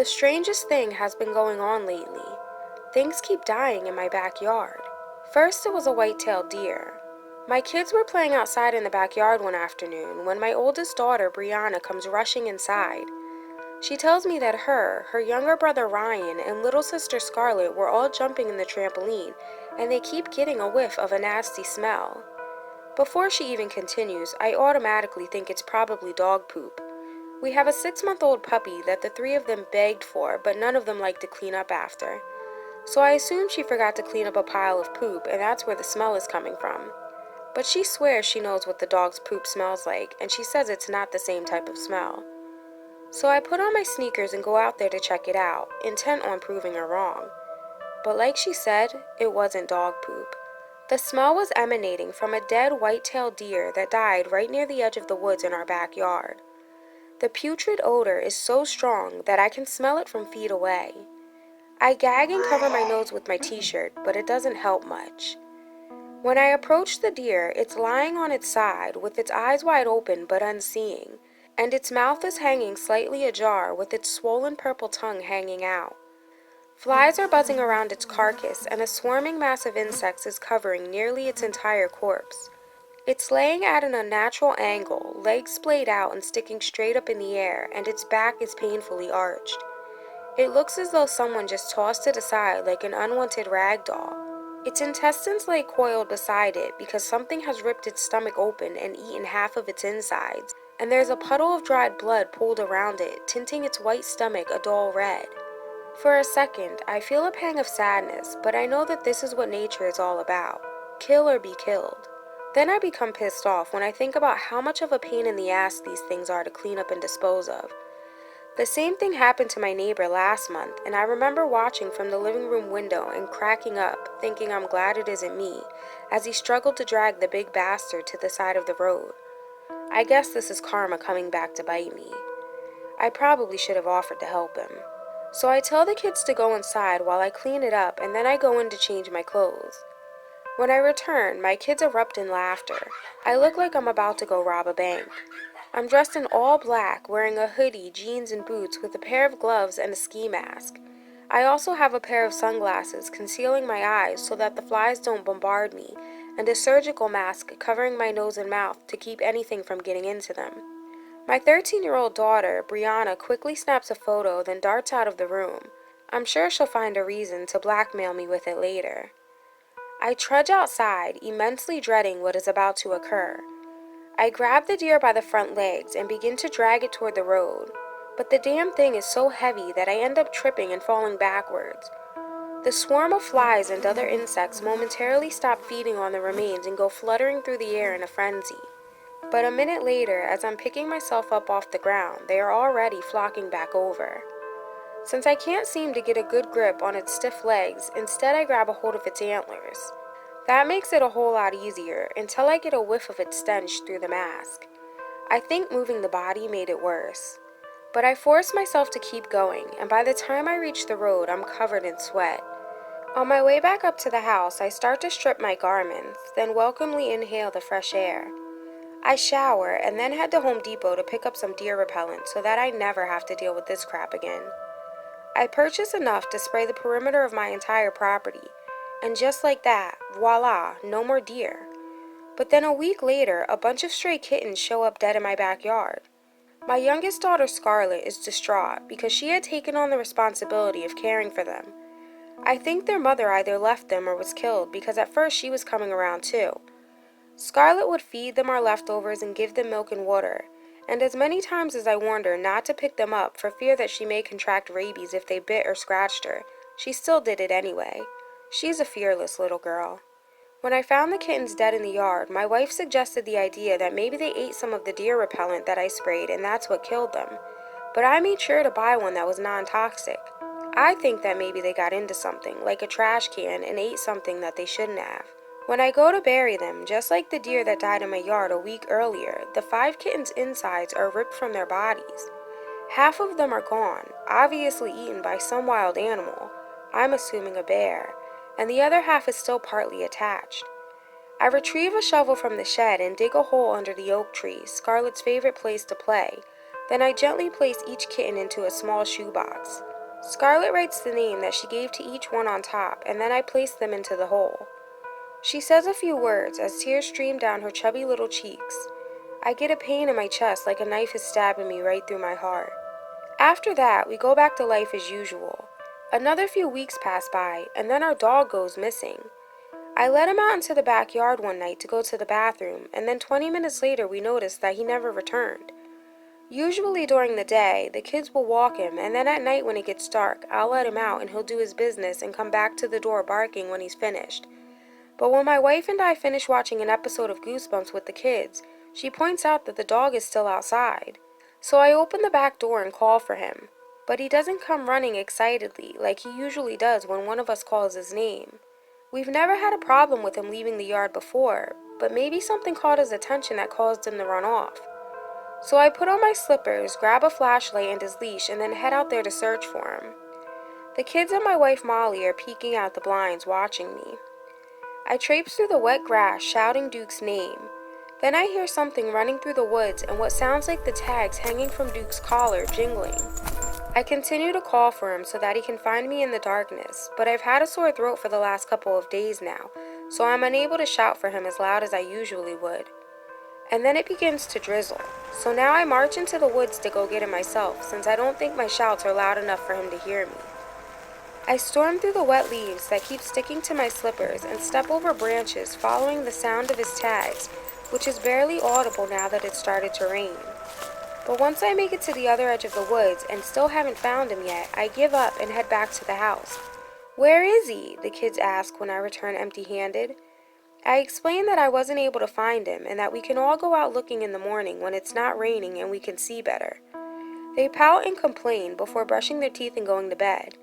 The strangest thing has been going on lately. Things keep dying in my backyard. First, it was a white-tailed deer. My kids were playing outside in the backyard one afternoon when my oldest daughter, Brianna, comes rushing inside. She tells me that her younger brother Ryan, and little sister Scarlett were all jumping in the trampoline, and they keep getting a whiff of a nasty smell. Before she even continues, I automatically think it's probably dog poop. We have a 6-month-old puppy that the three of them begged for, but none of them like to clean up after. So I assume she forgot to clean up a pile of poop, and that's where the smell is coming from. But she swears she knows what the dog's poop smells like, and she says it's not the same type of smell. So I put on my sneakers and go out there to check it out, intent on proving her wrong. But like she said, it wasn't dog poop. The smell was emanating from a dead white-tailed deer that died right near the edge of the woods in our backyard. The putrid odor is so strong that I can smell it from feet away. I gag and cover my nose with my t-shirt, but it doesn't help much. When I approach the deer, it's lying on its side with its eyes wide open but unseeing, and its mouth is hanging slightly ajar with its swollen purple tongue hanging out. Flies are buzzing around its carcass, and a swarming mass of insects is covering nearly its entire corpse. It's laying at an unnatural angle, legs splayed out and sticking straight up in the air, and its back is painfully arched. It looks as though someone just tossed it aside like an unwanted rag doll. Its intestines lay coiled beside it because something has ripped its stomach open and eaten half of its insides, and there's a puddle of dried blood pooled around it, tinting its white stomach a dull red. For a second, I feel a pang of sadness, but I know that this is what nature is all about. Kill or be killed. Then I become pissed off when I think about how much of a pain in the ass these things are to clean up and dispose of. The same thing happened to my neighbor last month, and I remember watching from the living room window and cracking up, thinking I'm glad it isn't me, as he struggled to drag the big bastard to the side of the road. I guess this is karma coming back to bite me. I probably should have offered to help him. So I tell the kids to go inside while I clean it up, and then I go in to change my clothes. When I return, my kids erupt in laughter. I look like I'm about to go rob a bank. I'm dressed in all black, wearing a hoodie, jeans, and boots with a pair of gloves and a ski mask. I also have a pair of sunglasses concealing my eyes so that the flies don't bombard me, and a surgical mask covering my nose and mouth to keep anything from getting into them. My 13-year-old daughter, Brianna, quickly snaps a photo, then darts out of the room. I'm sure she'll find a reason to blackmail me with it later. I trudge outside, immensely dreading what is about to occur. I grab the deer by the front legs and begin to drag it toward the road, but the damn thing is so heavy that I end up tripping and falling backwards. The swarm of flies and other insects momentarily stop feeding on the remains and go fluttering through the air in a frenzy. But a minute later, as I'm picking myself up off the ground, they are already flocking back over. Since I can't seem to get a good grip on its stiff legs, instead I grab a hold of its antlers. That makes it a whole lot easier, until I get a whiff of its stench through the mask. I think moving the body made it worse. But I force myself to keep going, and by the time I reach the road, I'm covered in sweat. On my way back up to the house, I start to strip my garments, then welcomely inhale the fresh air. I shower, and then head to Home Depot to pick up some deer repellent so that I never have to deal with this crap again. I purchase enough to spray the perimeter of my entire property, and just like that, voila, no more deer. But then a week later, a bunch of stray kittens show up dead in my backyard. My youngest daughter, Scarlett, is distraught because she had taken on the responsibility of caring for them. I think their mother either left them or was killed because at first she was coming around too. Scarlett would feed them our leftovers and give them milk and water, and as many times as I warned her not to pick them up for fear that she may contract rabies if they bit or scratched her, she still did it anyway. She's a fearless little girl. When I found the kittens dead in the yard, my wife suggested the idea that maybe they ate some of the deer repellent that I sprayed and that's what killed them. But I made sure to buy one that was non-toxic. I think that maybe they got into something, like a trash can, and ate something that they shouldn't have. When I go to bury them, just like the deer that died in my yard a week earlier, the 5 kittens' insides are ripped from their bodies. Half of them are gone, obviously eaten by some wild animal, I'm assuming a bear, and the other half is still partly attached. I retrieve a shovel from the shed and dig a hole under the oak tree, Scarlett's favorite place to play. Then I gently place each kitten into a small shoebox. Scarlet writes the name that she gave to each one on top, and then I place them into the hole. She says a few words as tears stream down her chubby little cheeks. I get a pain in my chest like a knife is stabbing me right through my heart. After that, we go back to life as usual. Another few weeks pass by, and then our dog goes missing. I let him out into the backyard one night to go to the bathroom, and then 20 minutes later we noticed that he never returned. Usually during the day, the kids will walk him, and then at night when it gets dark, I'll let him out and he'll do his business and come back to the door barking when he's finished. But when my wife and I finish watching an episode of Goosebumps with the kids, she points out that the dog is still outside. So I open the back door and call for him, but he doesn't come running excitedly like he usually does when one of us calls his name. We've never had a problem with him leaving the yard before, but maybe something caught his attention that caused him to run off. So I put on my slippers, grab a flashlight and his leash, and then head out there to search for him. The kids and my wife Molly are peeking out the blinds watching me. I traipse through the wet grass shouting Duke's name. Then I hear something running through the woods and what sounds like the tags hanging from Duke's collar jingling. I continue to call for him so that he can find me in the darkness, but I've had a sore throat for the last couple of days now, so I'm unable to shout for him as loud as I usually would. And then it begins to drizzle, so now I march into the woods to go get him myself, since I don't think my shouts are loud enough for him to hear me. I storm through the wet leaves that keep sticking to my slippers and step over branches following the sound of his tags, which is barely audible now that it started to rain. But once I make it to the other edge of the woods and still haven't found him yet, I give up and head back to the house. "Where is he?" the kids ask when I return empty-handed. I explain that I wasn't able to find him and that we can all go out looking in the morning when it's not raining and we can see better. They pout and complain before brushing their teeth and going to bed.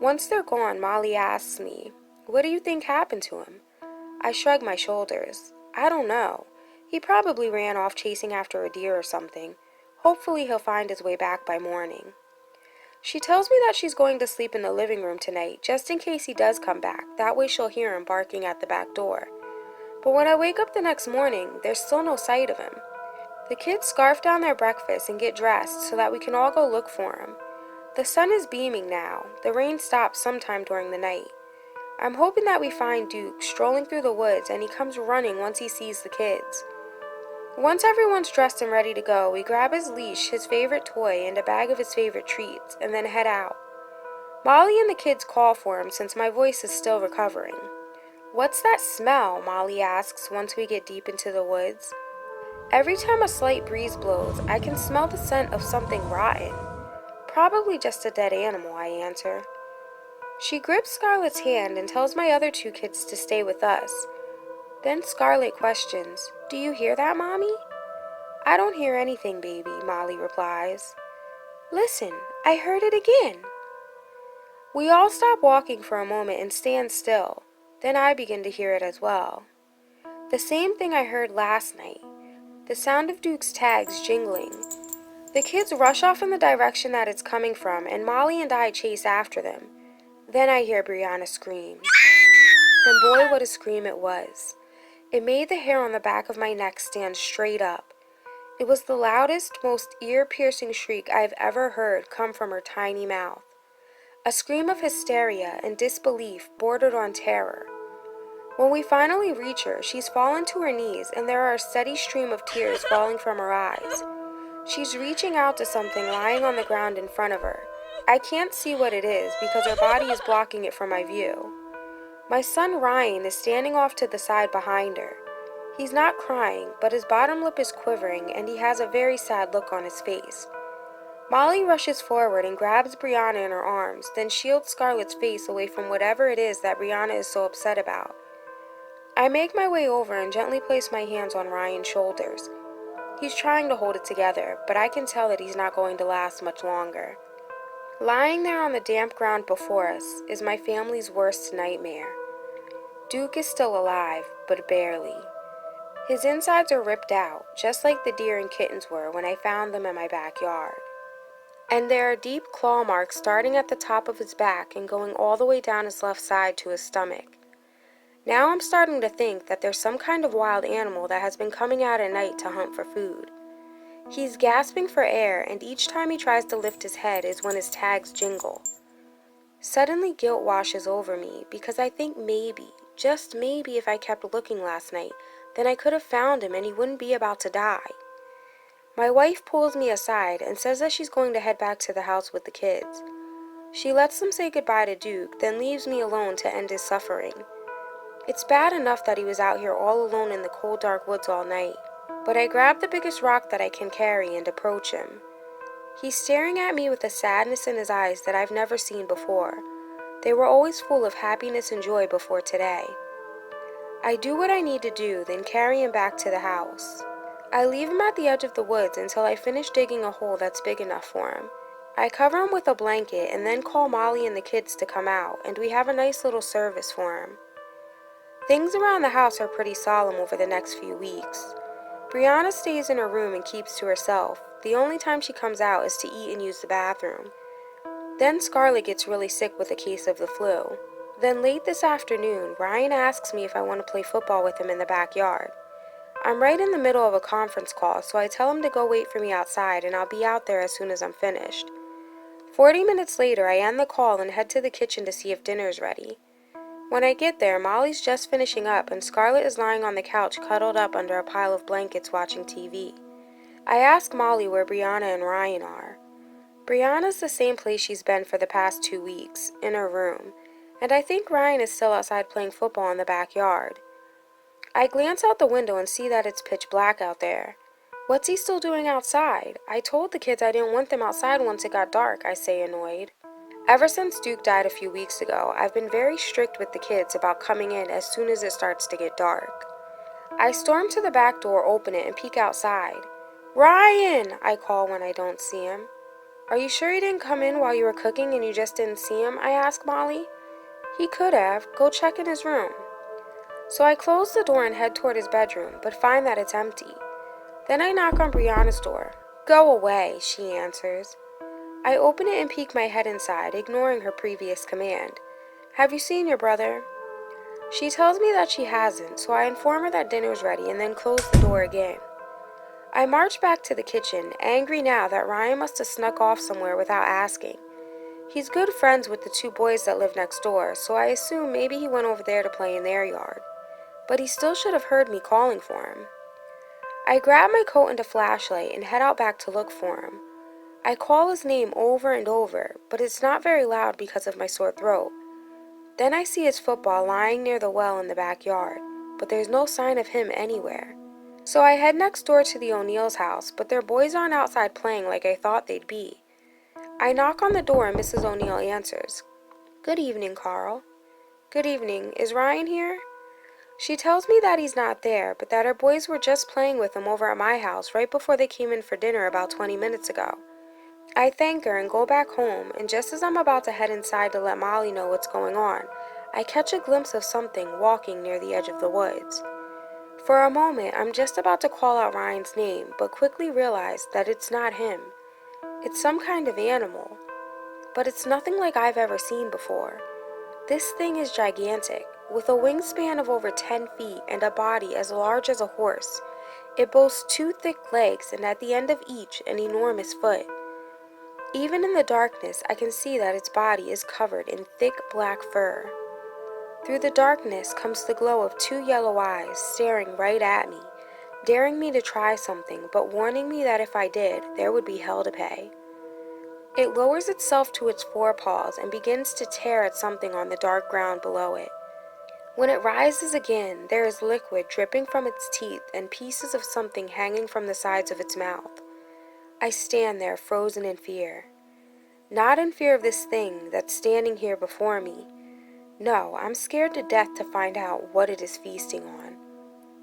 Once they're gone, Molly asks me, "What do you think happened to him?" I shrug my shoulders. I don't know. He probably ran off chasing after a deer or something. Hopefully he'll find his way back by morning. She tells me that she's going to sleep in the living room tonight, just in case he does come back. That way she'll hear him barking at the back door. But when I wake up the next morning, there's still no sight of him. The kids scarf down their breakfast and get dressed so that we can all go look for him. The sun is beaming now. The rain stops sometime during the night. I'm hoping that we find Duke strolling through the woods and he comes running once he sees the kids. Once everyone's dressed and ready to go, we grab his leash, his favorite toy, and a bag of his favorite treats, and then head out. Molly and the kids call for him since my voice is still recovering. "What's that smell?" Molly asks once we get deep into the woods. Every time a slight breeze blows, I can smell the scent of something rotten. "Probably just a dead animal," I answer. She grips Scarlett's hand and tells my other two kids to stay with us. Then Scarlett questions, "Do you hear that, Mommy?" "I don't hear anything, baby," Molly replies. "Listen, I heard it again." We all stop walking for a moment and stand still. Then I begin to hear it as well. The same thing I heard last night. The sound of Duke's tags jingling. The kids rush off in the direction that it's coming from, and Molly and I chase after them. Then I hear Brianna scream. And boy, what a scream it was. It made the hair on the back of my neck stand straight up. It was the loudest, most ear-piercing shriek I've ever heard come from her tiny mouth. A scream of hysteria and disbelief bordered on terror. When we finally reach her, she's fallen to her knees and there are a steady stream of tears falling from her eyes. She's reaching out to something lying on the ground in front of her. I can't see what it is because her body is blocking it from my view. My son Ryan is standing off to the side behind her. He's not crying, but his bottom lip is quivering and he has a very sad look on his face. Molly rushes forward and grabs Brianna in her arms, then shields Scarlett's face away from whatever it is that Brianna is so upset about. I make my way over and gently place my hands on Ryan's shoulders. He's trying to hold it together, but I can tell that he's not going to last much longer. Lying there on the damp ground before us is my family's worst nightmare. Duke is still alive, but barely. His insides are ripped out, just like the deer and kittens were when I found them in my backyard. And there are deep claw marks starting at the top of his back and going all the way down his left side to his stomach. Now I'm starting to think that there's some kind of wild animal that has been coming out at night to hunt for food. He's gasping for air, and each time he tries to lift his head is when his tags jingle. Suddenly guilt washes over me because I think maybe, just maybe if I kept looking last night, then I could have found him and he wouldn't be about to die. My wife pulls me aside and says that she's going to head back to the house with the kids. She lets them say goodbye to Duke, then leaves me alone to end his suffering. It's bad enough that he was out here all alone in the cold dark woods all night, but I grab the biggest rock that I can carry and approach him. He's staring at me with a sadness in his eyes that I've never seen before. They were always full of happiness and joy before today. I do what I need to do, then carry him back to the house. I leave him at the edge of the woods until I finish digging a hole that's big enough for him. I cover him with a blanket and then call Molly and the kids to come out, and we have a nice little service for him. Things around the house are pretty solemn over the next few weeks. Brianna stays in her room and keeps to herself. The only time she comes out is to eat and use the bathroom. Then Scarlett gets really sick with a case of the flu. Then late this afternoon, Ryan asks me if I want to play football with him in the backyard. I'm right in the middle of a conference call, so I tell him to go wait for me outside and I'll be out there as soon as I'm finished. 40 minutes later, I end the call and head to the kitchen to see if dinner's ready. When I get there, Molly's just finishing up and Scarlett is lying on the couch cuddled up under a pile of blankets watching TV. I ask Molly where Brianna and Ryan are. Brianna's the same place she's been for the past 2 weeks, in her room, and I think Ryan is still outside playing football in the backyard. I glance out the window and see that it's pitch black out there. What's he still doing outside? I told the kids I didn't want them outside once it got dark, I say annoyed. Ever since Duke died a few weeks ago, I've been very strict with the kids about coming in as soon as it starts to get dark. I storm to the back door, open it, and peek outside. "Ryan!" I call when I don't see him. "Are you sure he didn't come in while you were cooking and you just didn't see him?" I ask Molly. "He could have. Go check in his room." So I close the door and head toward his bedroom, but find that it's empty. Then I knock on Brianna's door. "Go away," she answers. I open it and peek my head inside, ignoring her previous command. "Have you seen your brother?" She tells me that she hasn't, so I inform her that dinner's ready and then close the door again. I march back to the kitchen, angry now that Ryan must have snuck off somewhere without asking. He's good friends with the 2 boys that live next door, so I assume maybe he went over there to play in their yard. But he still should have heard me calling for him. I grab my coat and a flashlight and head out back to look for him. I call his name over and over, but it's not very loud because of my sore throat. Then I see his football lying near the well in the backyard, but there's no sign of him anywhere. So I head next door to the O'Neill's house, but their boys aren't outside playing like I thought they'd be. I knock on the door and Mrs. O'Neill answers. "Good evening, Carl." "Good evening. Is Ryan here?" She tells me that he's not there, but that her boys were just playing with him over at my house right before they came in for dinner about 20 minutes ago. I thank her and go back home, and just as I'm about to head inside to let Molly know what's going on, I catch a glimpse of something walking near the edge of the woods. For a moment, I'm just about to call out Ryan's name, but quickly realize that it's not him. It's some kind of animal, but it's nothing like I've ever seen before. This thing is gigantic, with a wingspan of over 10 feet and a body as large as a horse. It boasts 2 thick legs and at the end of each an enormous foot. Even in the darkness, I can see that its body is covered in thick black fur. Through the darkness comes the glow of 2 yellow eyes staring right at me, daring me to try something, but warning me that if I did, there would be hell to pay. It lowers itself to its 4 paws and begins to tear at something on the dark ground below it. When it rises again, there is liquid dripping from its teeth and pieces of something hanging from the sides of its mouth. I stand there frozen in fear. Not in fear of this thing that's standing here before me. No, I'm scared to death to find out what it is feasting on.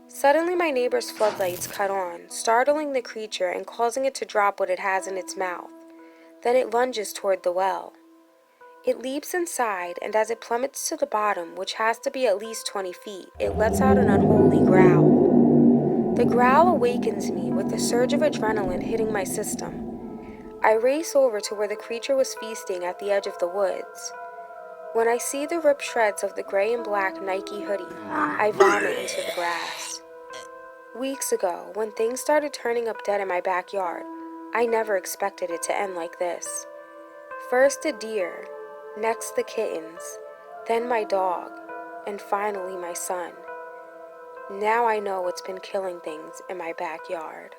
Suddenly my neighbor's floodlights cut on, startling the creature and causing it to drop what it has in its mouth. Then it lunges toward the well. It leaps inside, and as it plummets to the bottom, which has to be at least 20 feet, it lets out an unholy growl. The growl awakens me with a surge of adrenaline hitting my system. I race over to where the creature was feasting at the edge of the woods. When I see the ripped shreds of the gray and black Nike hoodie, I vomit into the grass. Weeks ago, when things started turning up dead in my backyard, I never expected it to end like this. First a deer, Next the kittens, then my dog, and finally my son. Now I know what's been killing things in my backyard.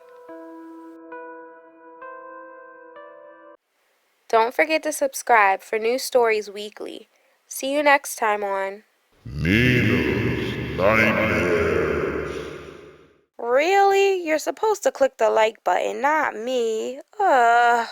Don't forget to subscribe for new stories weekly. See you next time on Nina's Nightmares. Really? You're supposed to click the like button, not me. Ugh.